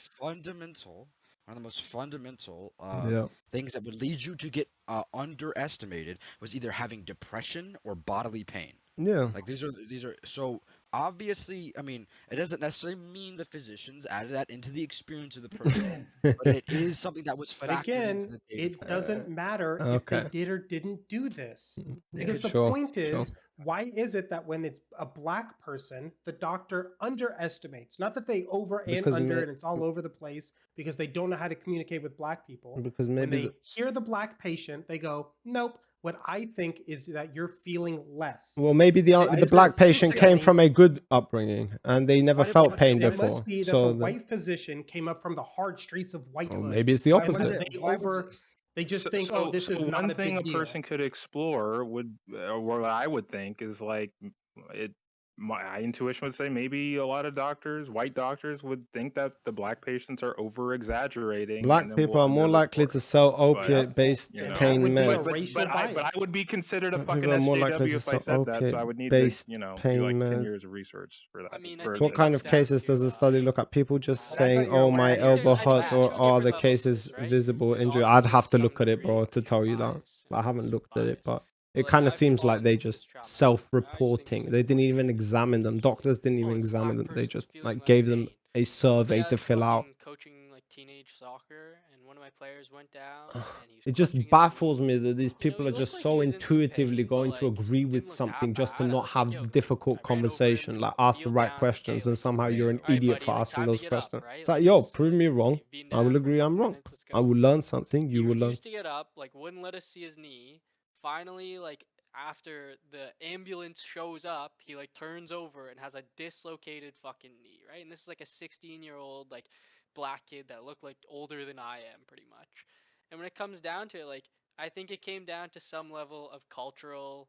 fundamental, Yeah. things that would lead you to get underestimated was either having depression or bodily pain. Yeah. Like these are so obviously. I mean, it doesn't necessarily mean the physicians added that into the experience of the person, but it is something that was But factored into again, the data. it doesn't matter if they Okay. did or didn't do this. Yeah, Because the sure, point sure. is, why is it that when it's a black person, the doctor underestimates? Not that they over and Because under ma- and it's all over the place because they don't know how to communicate with black people. Because When maybe they the- hear the black patient, they go, nope. What I think is that you're feeling less. Well, maybe the Why is it black patient came systemically- from a good upbringing, and they never felt pain It before. must be that So the white physician came up from the hard streets of whitehood. maybe it's the and opposite. they just think, oh, this is not one a thing big a deal. person could explore would, or what I would think is like, it. My intuition would say maybe a lot of doctors, white doctors, would think that the black patients are over exaggerating. Black people are more likely to sell opiate-based pain meds. But I would be considered a Black fucking people are more likely SJW to if I sell said that. So I would need to, opiate-based do pain like 10 meds. years of research for that. I mean, What kind of cases does the study look at? People just saying, "Oh, my elbow hurts," or are the cases visible injury? I'd have to look at it, bro, to tell you that. I haven't looked at it, but it kind of seems like they just self-reporting. They didn't even examine them. Doctors didn't even examine them. They just like gave them a survey to fill out. Coaching like teenage soccer, and one of my players went down. And he was It just baffles me that these people are just so intuitively going to agree with something just to not have difficult conversation, like ask the right questions, and somehow you're an idiot for asking those questions. It's like, yo, prove me wrong. I will agree I'm wrong. I will learn something. You will learn. refused to get up, like wouldn't let us see his knee. Finally, like after the ambulance shows up, he like turns over and has a dislocated fucking knee, right? And this is like a 16-year-old like black kid that looked like older than I am pretty much. And when it comes down to it, like I think it came down to some level of cultural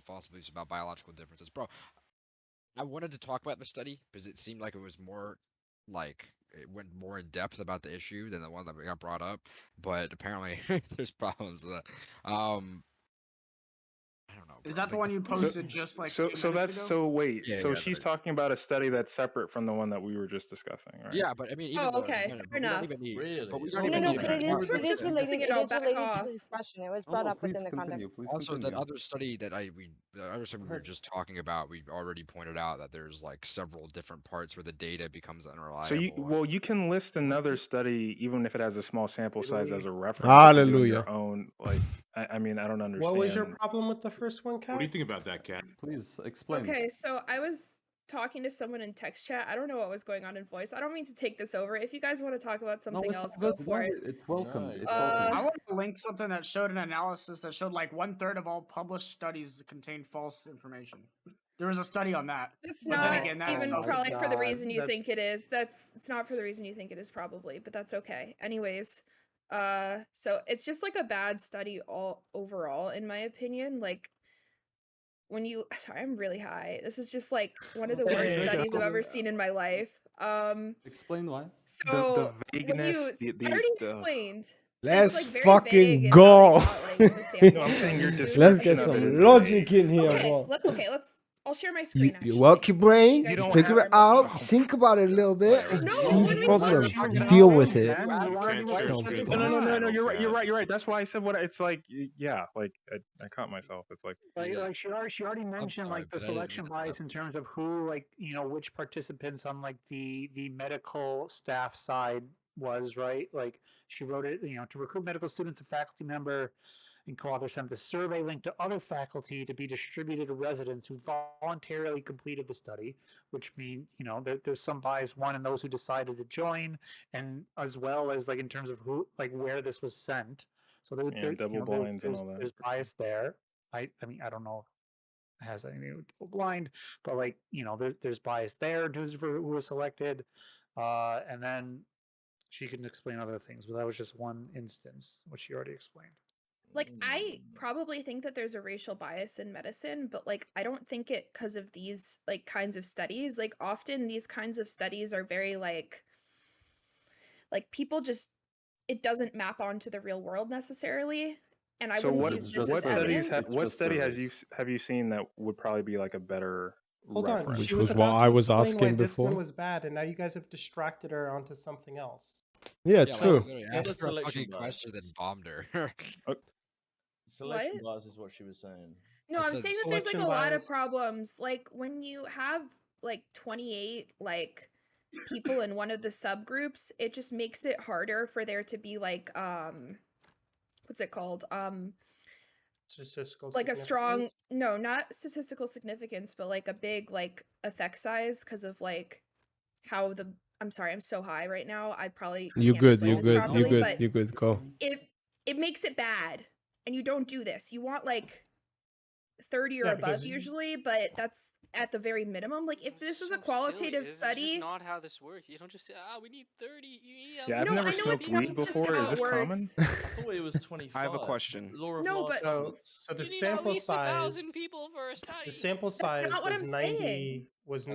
false beliefs about biological differences, bro. I wanted to talk about the study because it seemed like it was more like it went more in depth about the issue than the one that got brought up. But apparently, there's problems with that. I don't know. Is Bro. that the Like, one you posted just like 2 So minutes that's ago? so wait. Yeah, So yeah, she's that- talking about a study that's separate from the one that we were just discussing, right? Yeah, but I mean, even Oh, the okay, no, no, fair but we don't enough. even need. Really? But we don't No, even No, need but to it be is talking We're it about is just that. mixing related. it It all is back related to off. the discussion. It was No, brought no, up within please the continue. context. Please Also, that continue. other study that the other study we were just talking about, we already pointed out that there's like several different parts where the data becomes So unreliable. you can list another study even if it has a small sample size as a reference. Hallelujah. Doing your own, like, I mean, I don't understand. What was your problem with the first one, Kat? What do you think about that, Kat? Please explain. Okay, so I was talking to someone in text chat. I don't know what was going on in voice. I don't mean to take this over. If you guys want to talk about something else, go for it. It's welcome. No, It's Uh, welcome. I want to link something that showed an analysis that showed like 1/3 of all published studies contain false information. There was a study on that. It's But then not again, that even itself- probably for the God, reason you that's- think it is. It's not for the reason you think it is probably, but that's okay. Anyways, so it's just like a bad study all overall, in my opinion. Like when you, sorry, I'm really high. This is just like one of the worst Hey, studies I've ever seen in my life. Explain why. So the when you, vagueness, I already explained. Let's it's like very fucking vague in go. how they got, like, the sample No, I'm saying your size. description Let's get of it some is logic in here, Okay, bro. okay, I'll share my screen. You work your actually, brain, so you guys can figure see it where I'm out, looking. think about it a little bit, and No, see what the do you problem. want? You deal with it. You can't share So screen. No, you're right. You're right. That's why I said what it's like. Yeah, like I caught myself. It's like Like she already mentioned sorry, like the but I didn't mean selection to bias stop in you. terms of who, like, you know, which participants on like the medical staff side was, right? Like she wrote it, you know, to recruit medical students, a faculty member and co-author sent the survey link to other faculty to be distributed to residents who voluntarily completed the study, which means, you know, there's some bias, one, in those who decided to join, and as well as like in terms of who, like, where this was sent. So there double you know, blinds and all that. there's bias there. I mean, I don't know if it has anything to do with double blind, but like, you know, there's bias there in terms of who was selected. And then she can explain other things, but that was just one instance, which she already explained. Like, I probably think that there's a racial bias in medicine, but like I don't think it because of these like kinds of studies. Like often these kinds of studies are very like people just, it doesn't map onto the real world necessarily. And I So wouldn't use this as evidence. what study have you seen that would probably be like a better Hold on, reference? Which she was was what about I to was explain why asking this one before. was bad, and now you guys have distracted her onto something else. Yeah, Yeah, true. like, literally It's a asked her a selection fucking bias. question, then bombed her. Selection What? bias is what she was saying. No, It I'm said saying that there's like Selection a lot of bias. problems. Like when you have like 28 like people in one of the subgroups, it just makes it harder for there to be like what's it called? Statistical Like a strong, significance. no, not statistical significance, but like a big like effect size because of like how the, I'm sorry, I'm so high right now. I probably You can't good, explain you this good, you properly, good, but you good, go. it makes it bad. And you don't do this. You want like 30 or Yeah, above because usually, but that's at the very minimum. Like if this was a So silly. qualitative This is study, just not how this works. You don't just say, we need 30. You need at Yeah, I've least never I know smoked it's not weed just before. how Is it this common? works. I thought it was 25. I have a question. Law of No, large but numbers. so the You need at sample least 1,000 size people for a study. the sample that's size not what was I'm saying. 92 Size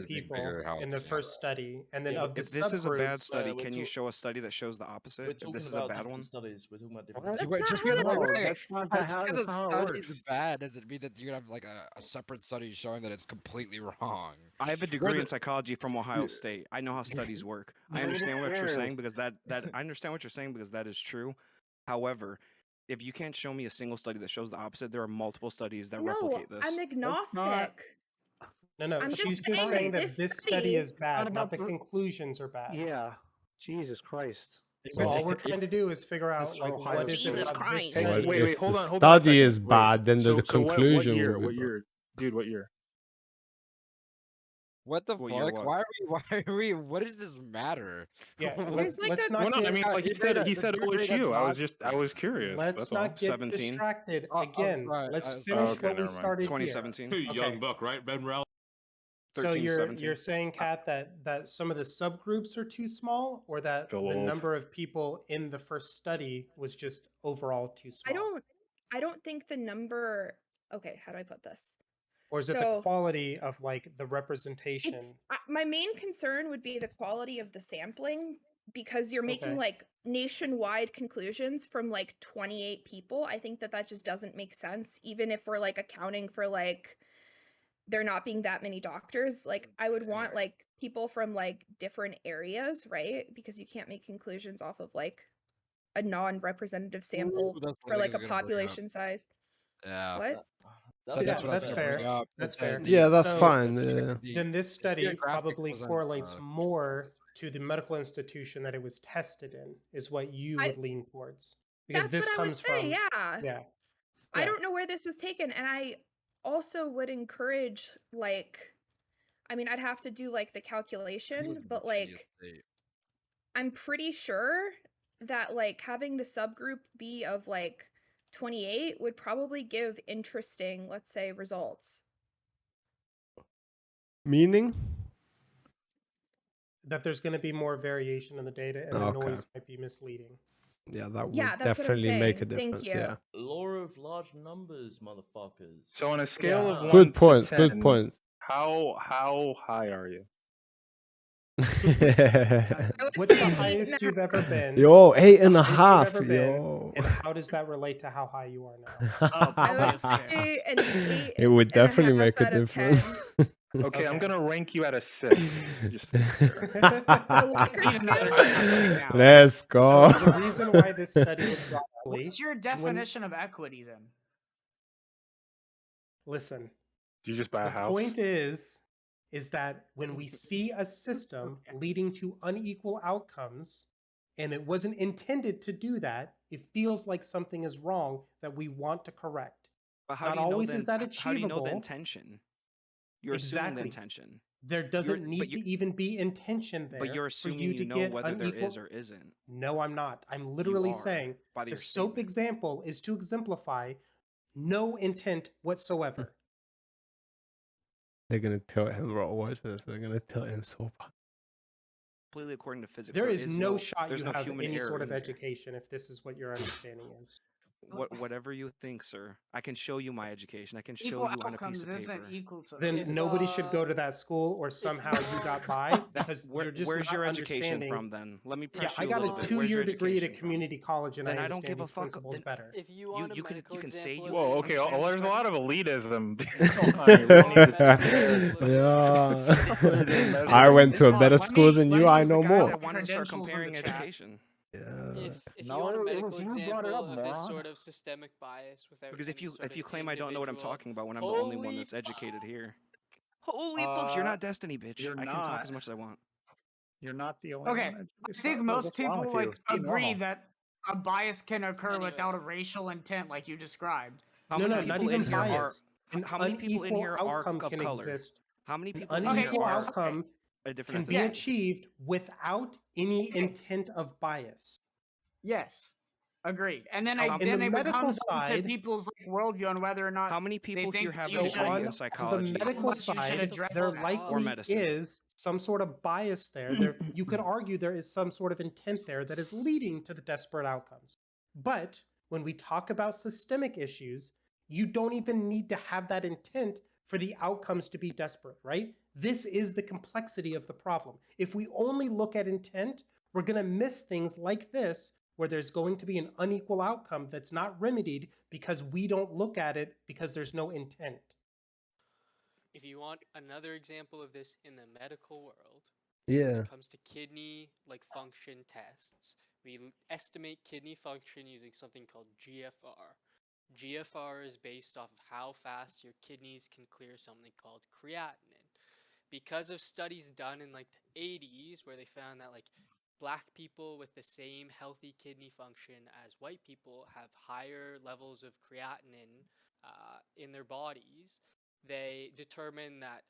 being people bigger helps, in the yeah. first study, and then Yeah, of the If this is a bad subgroups, study, we're can you talk- show a study that shows the opposite? We're If talking this is a about bad different one? studies. We're talking about different What? That's studies. not Just how because that No, one that's works. not just how, because that's a not how it study is works. bad doesn't mean that you're gonna have like a separate study showing that it's completely wrong. I have a We're degree the- in psychology from Ohio State. I know how studies work. I Nobody understand what you're cares. saying because that I understand what you're saying because that is true. However, if you can't show me a single study that shows the opposite, there are multiple studies that No, replicate this. I'm not- agnostic. no, I'm she's just just saying saying that that this this study is not bad, not about the the- conclusions are bad. Yeah. Jesus Christ. So all we're trying to do is figure out Mr. like Ohio what is State. it about this Hey, study? wait, If hold the on a study second. is bad, then the So what conclusion year? will be What bad. year? Dude, what year? What the What year fuck? what? Why are we? What does this matter? Yeah, There's like let's a not Well, no, I get mean, like Your grade- he said your grade does OSU. not- I was curious. let's That's all. not get 17. distracted I'm again. sorry, Let's I'm finish okay, what we never mind. started 2017. here. Okay. Young buck, right? Ben Rel. So 13, you're 17. saying, Kat, that some of the subgroups are too small, or that Feel the old. number of people in the first study was just overall too small? I don't think the number, okay, how do I put this? Or is it the So quality of like the representation? it's my main concern would be the quality of the sampling, because you're making Okay. like nationwide conclusions from like 28 people. I think that just doesn't make sense, even if we're like accounting for like there not being that many doctors. Like I would want like people from like different areas, right? Because you can't make conclusions off of like a non-representative sample that's for what I like was a gonna bring up. population size. Yeah. What? So that's what I was that's gonna bring fair. up. That's is that fair. Yeah, that's So fine. then this study geographics probably wasn't, correlates more to the medical institution that it was tested in, is what you would lean towards. Because That's this what I would comes say, from yeah. I don't know where this was taken, and I also would encourage like, I mean, I'd have to do like the calculation, but like I'm pretty sure that like having the subgroup be of like 28 would probably give interesting, let's say, results. Meaning? That there's going to be more variation in the data and the Okay. noise might be misleading. Yeah, that would Yeah, that's what I'm definitely make a saying. Thank difference. you. Yeah. Law of large numbers, motherfuckers. So on a scale of 1 Good to points. 10, Good points. how high are you? What's the highest you've ever been? Yo, What's 8.5. the highest you've ever been, Yo. and how does that relate to how high you are now? Oh, I probably a would say 6. an 8 It would and a definitely half make a out of difference. 10. Okay, I'm Okay. gonna rank you at a 6. Just to be clear. The Likert Need another scale? equity now. Let's go. So the reason why this study was broadly, What's your definition of equity then? listen, Do you just buy a the house? point is that when we see a system leading to unequal outcomes, and it wasn't intended to do that, it feels like something is wrong that we want to correct. But how Not do you know always the, is that how do you know the achievable. intention? You're assuming the Exactly. intention. There doesn't need to even be intention there But you're for assuming you you to know get whether there unequal. is or isn't. No, I'm not. I'm You literally are, saying by the your soap statement. example is to exemplify no intent whatsoever. They're gonna tilt him, bro. Watch this. They're gonna tilt him so bad. Completely according to physics. There is no shot there's you no have human any error sort in of there. education if this is what your understanding is. Whatever you think, sir. I can show you my education. I can show Equal you on a piece outcomes of paper. isn't equal to. Then nobody should go to that school, or somehow you got by because you're just Where's not your education understanding. from then? Let me Yeah, press I you a got a little bit. Where's your 2-year degree at a education from? community college, and Then I I don't understand give a these fuck. principles Then better. If you want you can say you. Whoa, okay. understand Well, there's a this lot of elitism. Yeah. I went to a better school than you. I know more. I wanted to start comparing education. If you No, want a it medical was you brought it example up, of this moron. sort of systemic bias without Because any sort if you of claim I don't know what I'm individual- talking about when I'm the only one Holy that's educated here. Holy fuck, you're not Destiny, bitch. You're I can talk not. as much as I want. You're not the only Okay, one. I think Liz, most what's wrong people with like you? Be agree normal. that a bias can occur Anyway. without a racial intent, like you described. How No, many not people in even here are? bias. An How many people in unequal here are outcome of can color? exist. How many An people in here unequal are outcome a different can be ethnicity? achieved without any intent of bias. Yes, agreed. And then Now, in the then it medical becomes up to side, people's like, worldview on whether or not How many they people here think have you a should. degree in on psychology? the medical you should side, address there that. Or likely medicine? is some sort of bias there. You could argue there is some sort of intent there that is leading to the desperate outcomes. But when we talk about systemic issues, you don't even need to have that intent for the outcomes to be desperate, right? This is the complexity of the problem. If we only look at intent, we're going to miss things like this, where there's going to be an unequal outcome that's not remedied because we don't look at it because there's no intent. If you want another example of this in the medical world, Yeah. when it comes to kidney like function tests, we estimate kidney function using something called GFR. GFR is based off of how fast your kidneys can clear something called creatinine. Because of studies done in like the 80s where they found that like black people with the same healthy kidney function as white people have higher levels of creatinine in their bodies, they determine that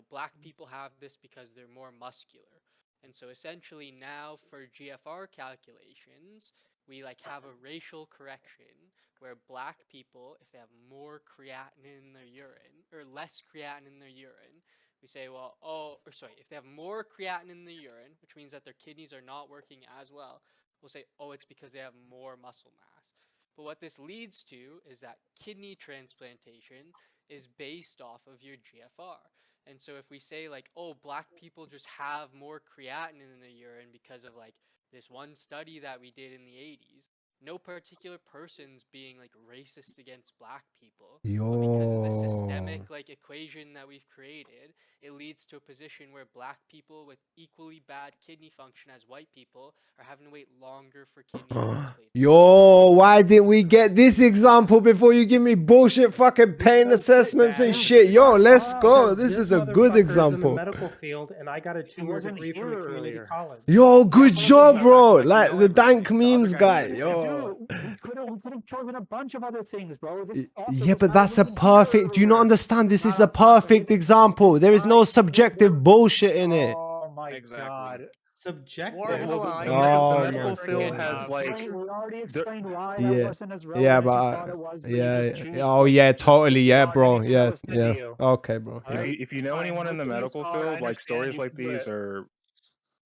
black people have this because they're more muscular. And so essentially now for GFR calculations, we like have a racial correction where black people, if they have more creatinine in their urine or less creatinine in their urine, we say, well, if they have more creatinine in the urine, which means that their kidneys are not working as well, we'll say, oh, it's because they have more muscle mass. But what this leads to is that kidney transplantation is based off of your GFR. And so if we say like, oh, black people just have more creatinine in their urine because of like this one study that we did in the 80s, no particular person's being like racist against black people, but because of the systemic like equation that we've created, it leads to a position where black people with equally bad kidney function as white people are having to wait longer for kidney transplant. Yo, why didn't we get this example before you give me bullshit fucking pain assessments and shit? Yo, let's go. This is a good motherfucker is in the example. medical field, and I got a 2-year degree from a community college. Yo, good job, bro. Like the dank The other memes guy's guy. an Yo. We could have chosen a bunch of other things, bro. This also Yeah, was but not that's a even perfect. Do you not here understand? This earlier. is a perfect example. There is no subjective bullshit in it. Oh my god. Subjective. Oh The medical my field God. has like We already explained why that Yeah, wasn't as yeah, relevant but as you thought it was, but you yeah, just choose oh to yeah, just totally, yeah, disregard bro, anything that yeah, was said yeah. to you. Okay, bro. Yeah. if you know Fine, anyone in the most of you medical saw it, I field, like understand, you can do it.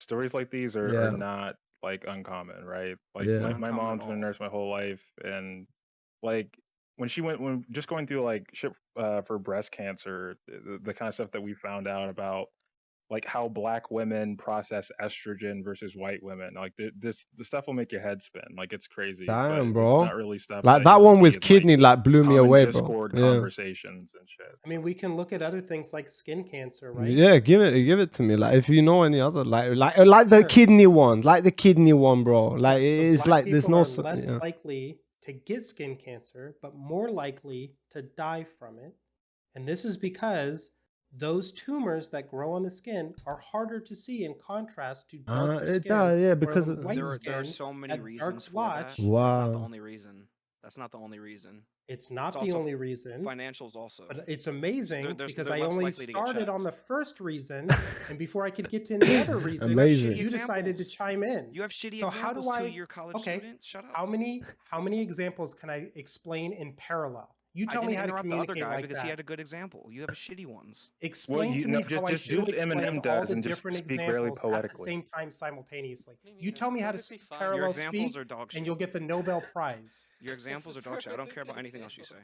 stories like these are Yeah. not like uncommon, right? Like Yeah. my mom's been a nurse my whole life, and like when just going through like shit for breast cancer, the kind of stuff that we found out about like how black women process estrogen versus white women, like the stuff will make your head spin. Like it's crazy, but Damn, it's bro. not really stuff Like that that you'll one see with in kidney like blew me common away, bro. Discord Yeah. conversations and shit. I mean, we can look at other things like skin cancer, right? Yeah, give it to me. Like if you know any other like the kidney one, bro. Like So it's black like there's people no are less yeah. likely to get skin cancer, but more likely to die from it. And this is because those tumors that grow on the skin are harder to see in contrast to darker It skin. does, yeah, where because the of, white There are skin, so many that reasons dark for that. blotch. That's not the Wow. only reason. That's not the only reason. It's not the also only reason. Financials also. But it's amazing because they're I less only likely to get started on checked. the first reason, and before I could get to any other reason, Amazing. you decided to examples. chime in. You have shitty So how examples, do I? two-year college student. Shut up. How many examples can I explain in parallel? You I tell me didn't how to interrupt the other communicate guy like because that. he had a good example. You have a shitty ones. Explain to me how I just do should what explain Eminem all does the and just different speak very examples at the poetically. same time simultaneously. What do you You mean? tell That's me how to perfectly fine. Your parallel examples speak, are dog shit. and you'll get the Nobel Prize. Your examples are dog shit. I don't care about anything else you say.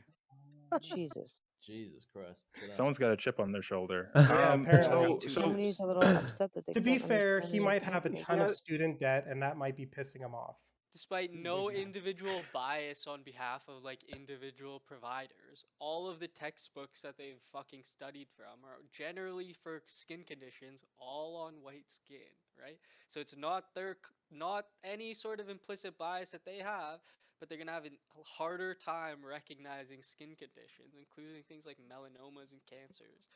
Jesus. Jesus Christ. chill out. Someone's got a chip on their shoulder. Yeah, apparently. Somebody's a little upset that they To be can't fair, understand he the might have a ton information. of student debt, and that might be pissing him off. Despite no individual bias on behalf of like individual providers, all of the textbooks that they've fucking studied from are generally for skin conditions all on white skin, right? So it's not not any sort of implicit bias that they have, but they're gonna have a harder time recognizing skin conditions, including things like melanomas and cancers.